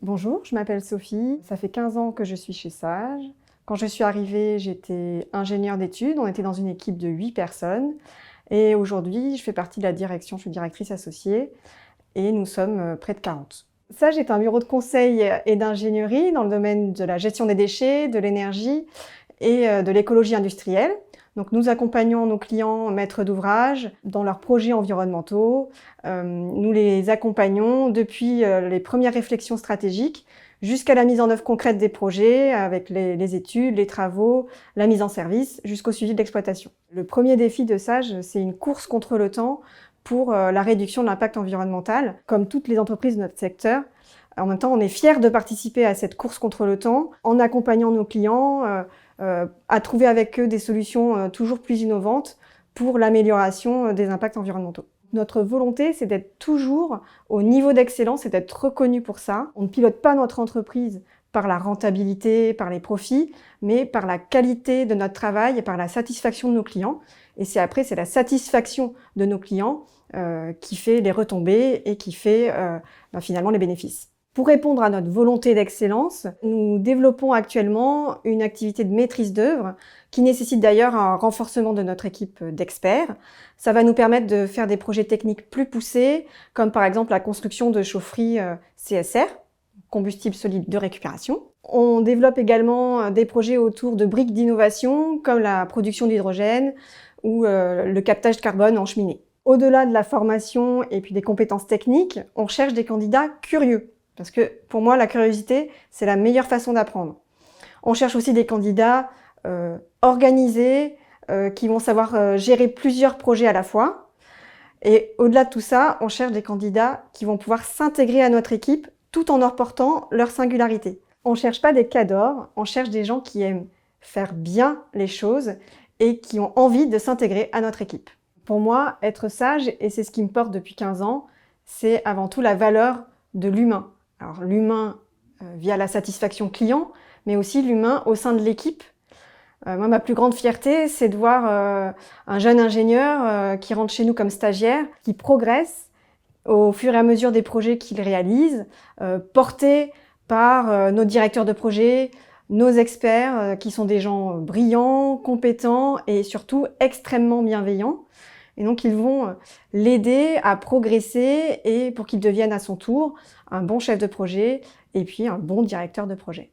Bonjour, je m'appelle Sophie. Ça fait 15 ans que je suis chez Sage. Quand je suis arrivée, j'étais ingénieure d'études. On était dans une équipe de 8 personnes. Et aujourd'hui, je fais partie de la direction. Je suis directrice associée. Et nous sommes près de 40. Sage est un bureau de conseil et d'ingénierie dans le domaine de la gestion des déchets, de l'énergie et de l'écologie industrielle. Donc nous accompagnons nos clients maîtres d'ouvrage dans leurs projets environnementaux. Nous les accompagnons depuis les premières réflexions stratégiques jusqu'à la mise en œuvre concrète des projets avec les études, les travaux, la mise en service jusqu'au suivi de l'exploitation. Le premier défi de Sage, c'est une course contre le temps pour la réduction de l'impact environnemental. Comme toutes les entreprises de notre secteur, en même temps, on est fiers de participer à cette course contre le temps en accompagnant nos clients à trouver avec eux des solutions toujours plus innovantes pour l'amélioration des impacts environnementaux. Notre volonté, c'est d'être toujours au niveau d'excellence et d'être reconnu pour ça. On ne pilote pas notre entreprise par la rentabilité, par les profits, mais par la qualité de notre travail et par la satisfaction de nos clients. Et c'est la satisfaction de nos clients qui fait les retombées et qui fait finalement les bénéfices. Pour répondre à notre volonté d'excellence, nous développons actuellement une activité de maîtrise d'œuvre qui nécessite d'ailleurs un renforcement de notre équipe d'experts. Ça va nous permettre de faire des projets techniques plus poussés, comme par exemple la construction de chaufferies CSR, combustible solide de récupération. On développe également des projets autour de briques d'innovation, comme la production d'hydrogène ou le captage de carbone en cheminée. Au-delà de la formation et puis des compétences techniques, on cherche des candidats curieux. Parce que pour moi, la curiosité, c'est la meilleure façon d'apprendre. On cherche aussi des candidats organisés, qui vont savoir gérer plusieurs projets à la fois. Et au-delà de tout ça, on cherche des candidats qui vont pouvoir s'intégrer à notre équipe tout en apportant leur singularité. On ne cherche pas des cadors, on cherche des gens qui aiment faire bien les choses et qui ont envie de s'intégrer à notre équipe. Pour moi, être sage, et c'est ce qui me porte depuis 15 ans, c'est avant tout la valeur de l'humain. Alors l'humain via la satisfaction client, mais aussi l'humain au sein de l'équipe. Moi, ma plus grande fierté, c'est de voir un jeune ingénieur qui rentre chez nous comme stagiaire, qui progresse au fur et à mesure des projets qu'il réalise, porté par nos directeurs de projet, nos experts, qui sont des gens brillants, compétents et surtout extrêmement bienveillants. Et donc, ils vont l'aider à progresser et pour qu'il devienne à son tour un bon chef de projet et puis un bon directeur de projet.